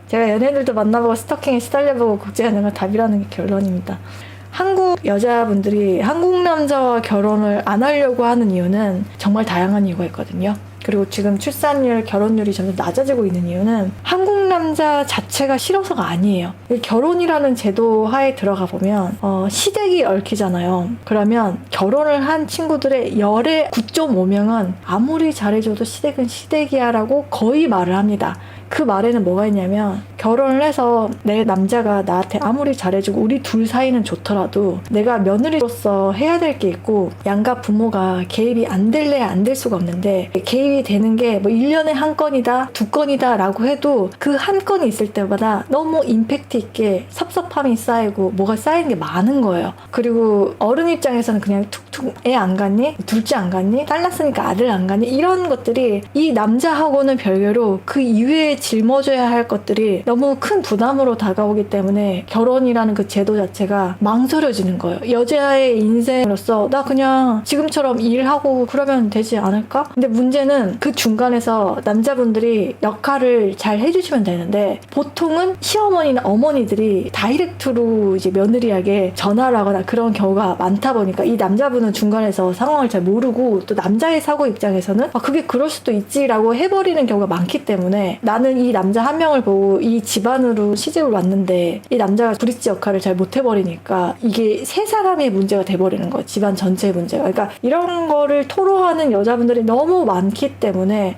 제가 연예인들도 만나보고 스토킹에 시달려보고 국제연애가 답이라는 게 결론입니다. 한국 여자분들이 한국 남자와 결혼을 안 하려고 하는 이유는 정말 다양한 이유가 있거든요. 그리고 지금 출산율, 결혼율이 점점 낮아지고 있는 이유는 한국 남자 자체가 싫어서가 아니에요. 결혼이라는 제도 하에 들어가 보면 시댁이 얽히잖아요. 그러면 결혼을 한 친구들의 열의 9.5명은 아무리 잘해줘도 시댁은 시댁이야 라고 거의 말을 합니다. 그 말에는 뭐가 있냐면 결혼을 해서 내 남자가 나한테 아무리 잘해주고 우리 둘 사이는 좋더라도 내가 며느리로서 해야 될 게 있고 양가 부모가 개입이 안 될래 안 될 수가 없는데 개입이 되는 게 뭐 1년에 한 건이다 2건이다 라고 해도 그 한 건이 있을 때마다 너무 임팩트 있게 섭섭함이 쌓이고 뭐가 쌓이는 게 많은 거예요. 그리고 어른 입장에서는 그냥 툭툭 애 안 갔니? 둘째 안 갔니? 딸 낳았으니까 아들 안 갔니? 이런 것들이 이 남자하고는 별개로 그 이외에 짊어져야 할 것들이 너무 큰 부담으로 다가오기 때문에 결혼이라는 그 제도 자체가 망설여지는 거예요. 여자의 인생으로서 나 그냥 지금처럼 일하고 그러면 되지 않을까? 근데 문제는 그 중간에서 남자분들이 역할을 잘 해주시면 되는데 보통은 시어머니나 어머니들이 다이렉트로 이제 며느리에게 전화를 하거나 그런 경우가 많다 보니까 이 남자분은 중간에서 상황을 잘 모르고 또 남자의 사고 입장에서는 그게 그럴 수도 있지라고 해버리는 경우가 많기 때문에 나는 이 남자 한 명을 보고 이 집안으로 시집을 왔는데 이 남자가 브릿지 역할을 잘 못해버리니까 이게 세 사람의 문제가 돼버리는 거예요. 집안 전체의 문제가. 그러니까 이런 거를 토로하는 여자분들이 너무 많기 때문에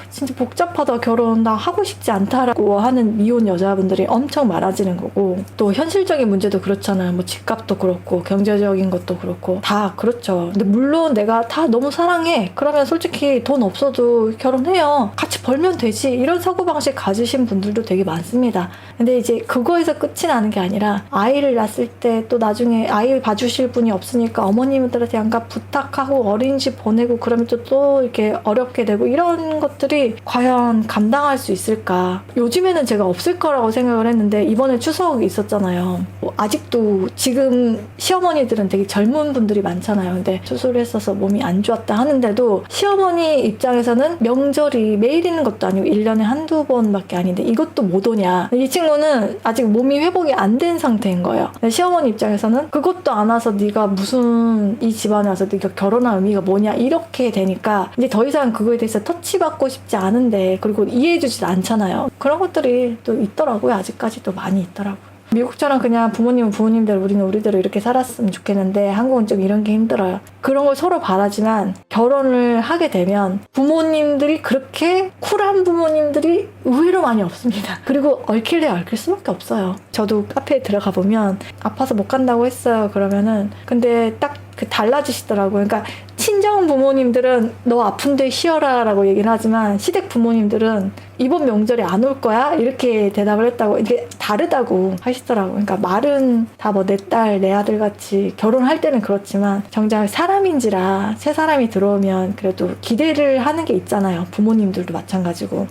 진짜 복잡하다 결혼 나 하고 싶지 않다라고 하는 미혼 여자분들이 엄청 많아지는 거고 또 현실적인 문제도 그렇잖아요. 뭐 집값도 그렇고 경제적인 것도 그렇고 다 그렇죠. 근데 물론 내가 다 너무 사랑해. 그러면 솔직히 돈 없어도 결혼해요. 같이 벌면 되지. 이런 사고방식 가지신 분들도 되게 많습니다. 근데 이제 그거에서 끝이 나는 게 아니라 아이를 낳았을 때 또 나중에 아이를 봐주실 분이 없으니까 어머님들한테 양가 부탁하고 어린이집 보내고 그러면 또 이렇게 어렵게 되고 이런 것들이 과연 감당할 수 있을까. 요즘에는 제가 없을 거라고 생각을 했는데 이번에 추석이 있었잖아요. 아직도 지금 시어머니들은 되게 젊은 분들이 많잖아요. 근데 수술을 했어서 몸이 안 좋았다 하는데도 시어머니 입장에서는 명절이 매일 있는 것도 아니고 1년에 한두 번밖에 아닌데 이것도 못 오냐. 이 친구는 아직 몸이 회복이 안 된 상태인 거예요. 시어머니 입장에서는 그것도 안 와서 네가 무슨 이 집안에 와서 네가 결혼할 의미가 뭐냐 이렇게 되니까 이제 더 이상 그거에 대해서 터치받고 싶지 않은데 그리고 이해해주지도 않잖아요. 그런 것들이 또 있더라고요. 아직까지도 많이 있더라고요. 미국처럼 그냥 부모님은 부모님대로 우리는 우리대로 이렇게 살았으면 좋겠는데 한국은 좀 이런 게 힘들어요. 그런 걸 서로 바라지만 결혼을 하게 되면 부모님들이 그렇게 쿨한 부모님들이 의외로 많이 없습니다. 그리고 얽힐래 얽힐 수밖에 없어요. 저도 카페에 들어가 보면 아파서 못 간다고 했어요. 그러면은 근데 딱 달라지시더라고요. 그러니까 친정 부모님들은 너 아픈데 쉬어라 라고 얘기를 하지만 시댁 부모님들은 이번 명절에 안 올 거야? 이렇게 대답을 했다고. 이게 다르다고 하시더라고요. 그러니까 말은 다 뭐 내 딸, 내 아들 같이 결혼할 때는 그렇지만 정작 사람인지라 새 사람이 들어오면 그래도 기대를 하는 게 있잖아요. 부모님들도 마찬가지고.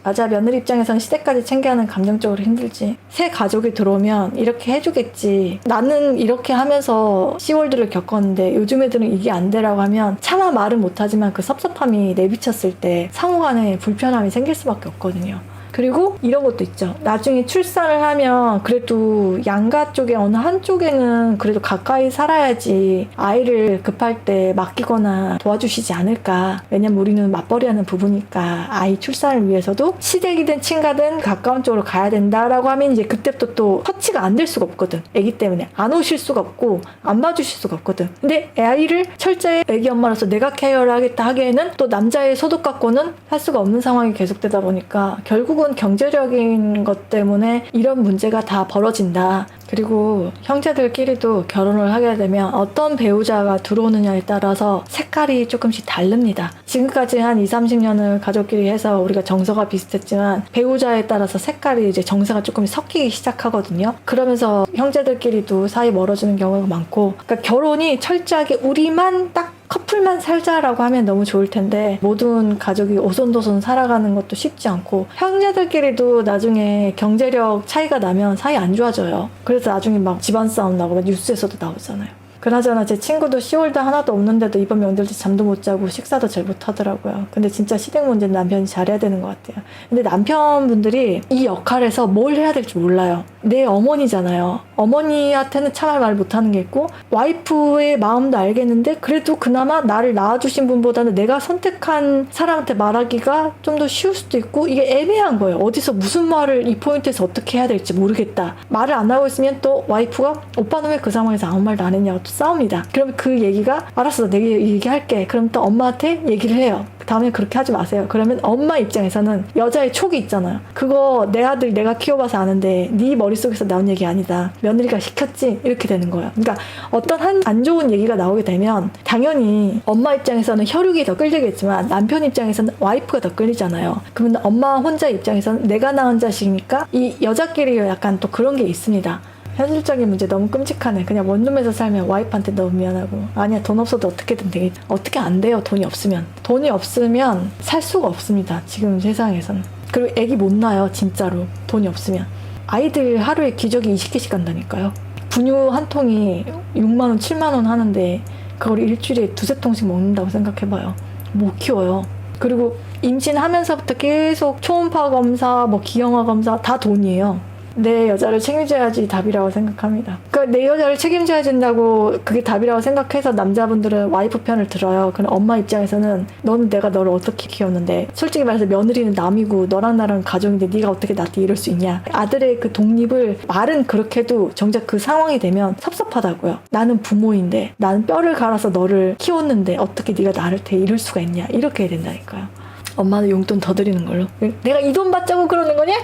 맞아, 며느리 입장에선 시댁까지 챙겨야 하는 감정적으로 힘들지. 새 가족이 들어오면 이렇게 해주겠지. 나는 이렇게 하면서 시월드를 겪었는데 요즘 애들은 이게 안 되라고 하면 차마 말은 못하지만 그 섭섭함이 내비쳤을 때 상호간에 불편함이 생길 수밖에 없거든요. 그리고 이런 것도 있죠. 나중에 출산을 하면 그래도 양가 쪽에 어느 한쪽에는 그래도 가까이 살아야지 아이를 급할 때 맡기거나 도와주시지 않을까. 왜냐면 우리는 맞벌이하는 부부니까 아이 출산을 위해서도 시댁이든 친가든 가까운 쪽으로 가야 된다라고 하면 이제 그때부터 또 터치가 안 될 수가 없거든. 애기 때문에 안 오실 수가 없고 안 봐주실 수가 없거든. 근데 아이를 철저히 애기 엄마로서 내가 케어를 하겠다 하기에는 또 남자의 소득 갖고는 할 수가 없는 상황이 계속되다 보니까 결국은 경제적인 것 때문에 이런 문제가 다 벌어진다. 그리고 형제들끼리도 결혼을 하게 되면 어떤 배우자가 들어오느냐에 따라서 색깔이 조금씩 다릅니다. 지금까지 한 20-30년을 가족끼리 해서 우리가 정서가 비슷했지만 배우자에 따라서 색깔이 이제 정서가 조금 섞이기 시작하거든요. 그러면서 형제들끼리도 사이 멀어지는 경우가 많고, 그러니까 결혼이 철저하게 우리만 딱 커플만 살자라고 하면 너무 좋을 텐데 모든 가족이 오손도손 살아가는 것도 쉽지 않고 형제들끼리도 나중에 경제력 차이가 나면 사이 안 좋아져요. 그래서 나중에 막 집안 싸움 나고 뉴스에서도 나오잖아요. 그나저나 제 친구도 10월도 하나도 없는데도 이번 명절 때 잠도 못 자고 식사도 잘 못하더라고요. 근데 진짜 시댁 문제는 남편이 잘해야 되는 것 같아요. 근데 남편분들이 이 역할에서 뭘 해야 될지 몰라요. 내 어머니잖아요. 어머니한테는 참을 말 못하는 게 있고 와이프의 마음도 알겠는데 그래도 그나마 나를 낳아주신 분보다는 내가 선택한 사람한테 말하기가 좀 더 쉬울 수도 있고 이게 애매한 거예요. 어디서 무슨 말을 이 포인트에서 어떻게 해야 될지 모르겠다. 말을 안 하고 있으면 또 와이프가 오빠는 왜 그 상황에서 아무 말도 안 했냐고 또 싸웁니다. 그러면 그 얘기가 알았어 내가 얘기할게. 그럼 또 엄마한테 얘기를 해요. 다음에 그렇게 하지 마세요. 그러면 엄마 입장에서는 여자의 촉이 있잖아요. 그거 내 아들 내가 키워봐서 아는데 네 머릿속에서 나온 얘기 아니다. 며느리가 시켰지? 이렇게 되는 거예요. 그러니까 어떤 한 안 좋은 얘기가 나오게 되면 당연히 엄마 입장에서는 혈육이 더 끌리겠지만 남편 입장에서는 와이프가 더 끌리잖아요. 그러면 엄마 혼자 입장에서는 내가 낳은 자식이니까 이 여자끼리 약간 또 그런 게 있습니다. 현실적인 문제 너무 끔찍하네. 그냥 원룸에서 살면 와이프한테 너무 미안하고 아니야 돈 없어도 어떻게든 되겠지. 어떻게 안 돼요. 돈이 없으면 살 수가 없습니다. 지금 세상에서는. 그리고 애기 못 낳아요. 진짜로 돈이 없으면. 아이들 하루에 기저귀 20개씩 간다니까요. 분유 한 통이 6만원 7만원 하는데 그걸 일주일에 2-3통씩 먹는다고 생각해봐요. 못 키워요. 그리고 임신하면서부터 계속 초음파 검사 기형아 검사 다 돈이에요. 내 여자를 책임져야지 답이라고 생각합니다. 그러니까 내 여자를 책임져야 된다고 그게 답이라고 생각해서 남자분들은 와이프 편을 들어요. 그럼 엄마 입장에서는 너는 내가 너를 어떻게 키웠는데 솔직히 말해서 며느리는 남이고 너랑 나랑 가족인데 네가 어떻게 나한테 이럴 수 있냐. 아들의 그 독립을 말은 그렇게 해도 정작 그 상황이 되면 섭섭하다고요. 나는 부모인데 나는 뼈를 갈아서 너를 키웠는데 어떻게 네가 나를 이럴 수가 있냐. 이렇게 해야 된다니까요. 엄마는 용돈 더 드리는 걸로. 내가 이 돈 받자고 그러는 거냐?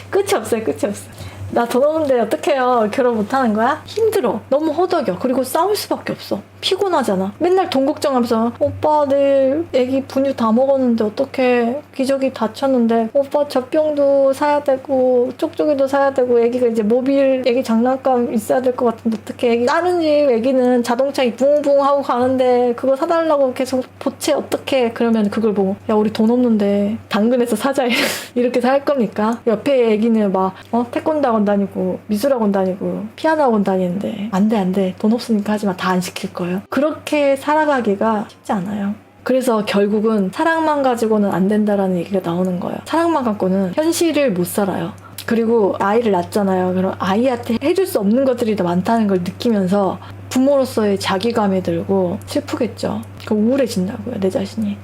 끝이 없어요. 나 돈 없는데 어떡해요. 결혼 못하는 거야? 힘들어. 너무 허덕여. 그리고 싸울 수밖에 없어. 피곤하잖아. 맨날 돈 걱정하면서 오빠 내일 애기 분유 다 먹었는데 어떡해. 기저귀 다쳤는데 오빠 젖병도 사야 되고 쪽쪽이도 사야 되고 애기가 이제 모빌 애기 장난감 있어야 될 것 같은데 어떡해. 애기 다른 집 애기는 자동차 붕붕 하고 가는데 그거 사달라고 계속 보채 어떡해. 그러면 그걸 보고 야 우리 돈 없는데 당근에서 사자 이렇게 살 겁니까? 옆에 애기는 막 태권도 학원 다니고 미술 학원 다니고 피아노 학원 다니는데 안돼 돈 없으니까 하지마. 다 안 시킬 거예요. 그렇게 살아가기가 쉽지 않아요. 그래서 결국은 사랑만 가지고는 안 된다라는 얘기가 나오는 거예요. 사랑만 갖고는 현실을 못 살아요. 그리고 아이를 낳잖아요. 그럼 아이한테 해줄 수 없는 것들이 더 많다는 걸 느끼면서 부모로서의 자기감이 들고 슬프겠죠. 우울해진다고요. 내 자신이.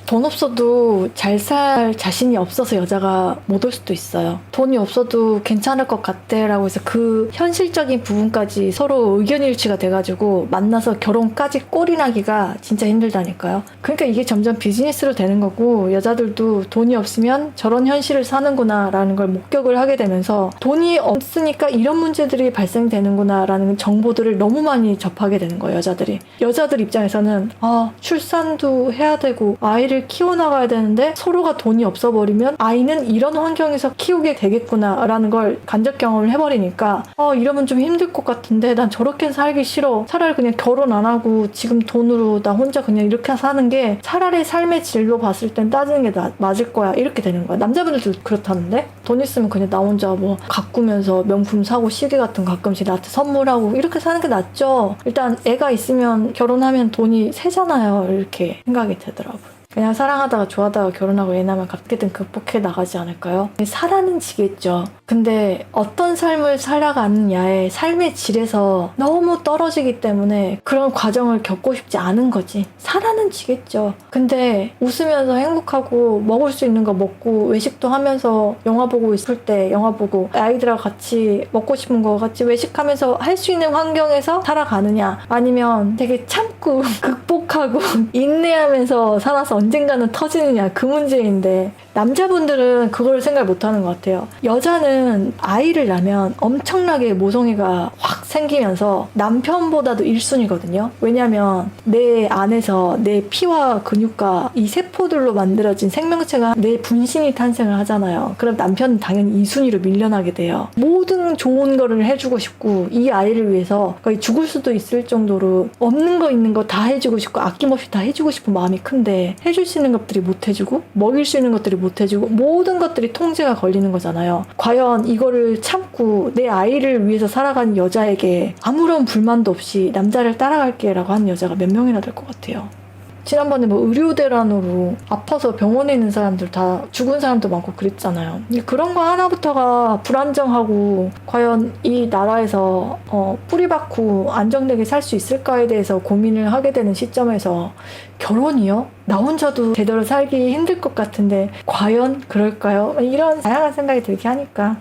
돈 없어도 잘 살 자신이 없어서 여자가 못 올 수도 있어요. 돈이 없어도 괜찮을 것 같아 라고 해서 그 현실적인 부분까지 서로 의견일치가 돼가지고 만나서 결혼까지 꼴이 나기가 진짜 힘들다니까요. 그러니까 이게 점점 비즈니스로 되는 거고 여자들도 돈이 없으면 저런 현실을 사는구나 라는 걸 목격을 하게 되면서 돈이 없으니까 이런 문제들이 발생되는구나 라는 정보들을 너무 많이 접하게 되는 거예요. 여자들 입장에서는 출산도 해야 되고 아이를 키워나가야 되는데 서로가 돈이 없어버리면 아이는 이런 환경에서 키우게 되겠구나 라는 걸 간접 경험을 해버리니까 이러면 좀 힘들 것 같은데 난 저렇게 살기 싫어. 차라리 그냥 결혼 안 하고 지금 돈으로 나 혼자 그냥 이렇게 사는 게 차라리 삶의 질로 봤을 땐 따지는 게 맞을 거야. 이렇게 되는 거야. 남자분들도 그렇다는데 돈 있으면 그냥 나 혼자 가꾸면서 명품 사고 시계 같은 거 가끔씩 나한테 선물하고 이렇게 사는 게 낫죠. 일단 애가 있으면 결혼하면 돈이 새잖아요. 이렇게 생각이 되더라고요. 그냥 사랑하다가 좋아하다가 결혼하고 애 낳으면 어떻게든 극복해 나가지 않을까요? 살아는 지겠죠. 근데 어떤 삶을 살아가느냐에 삶의 질에서 너무 떨어지기 때문에 그런 과정을 겪고 싶지 않은 거지. 살아는 지겠죠. 근데 웃으면서 행복하고 먹을 수 있는 거 먹고 외식도 하면서 영화 보고 있을 때 영화 보고 아이들하고 같이 먹고 싶은 거 같이 외식하면서 할 수 있는 환경에서 살아가느냐 아니면 되게 참고 극복하고 인내하면서 살아서 언젠가는 터지느냐 그 문제인데 남자분들은 그걸 생각 못하는 것 같아요. 여자는 아이를 낳으면 엄청나게 모성애가 확 생기면서 남편보다도 1순위거든요. 왜냐면 내 안에서 내 피와 근육과 이 세포들로 만들어진 생명체가 내 분신이 탄생을 하잖아요. 그럼 남편은 당연히 2순위로 밀려나게 돼요. 모든 좋은 거를 해주고 싶고 이 아이를 위해서 거의 죽을 수도 있을 정도로 없는 거 있는 거 다 해주고 싶고 아낌없이 다 해주고 싶은 마음이 큰데 해줄 수 있는 것들이 못 해주고 먹일 수 있는 것들이 못 해주고 모든 것들이 통제가 걸리는 거잖아요. 과연 이거를 참고 내 아이를 위해서 살아가는 여자에게 아무런 불만도 없이 남자를 따라갈게 라고 하는 여자가 몇 명이나 될 것 같아요. 지난번에 뭐 의료대란으로 아파서 병원에 있는 사람들 다 죽은 사람도 많고 그랬잖아요. 그런 거 하나부터가 불안정하고 과연 이 나라에서 뿌리박고 안정되게 살 수 있을까에 대해서 고민을 하게 되는 시점에서 결혼이요? 나 혼자도 제대로 살기 힘들 것 같은데 과연 그럴까요? 이런 다양한 생각이 들게 하니까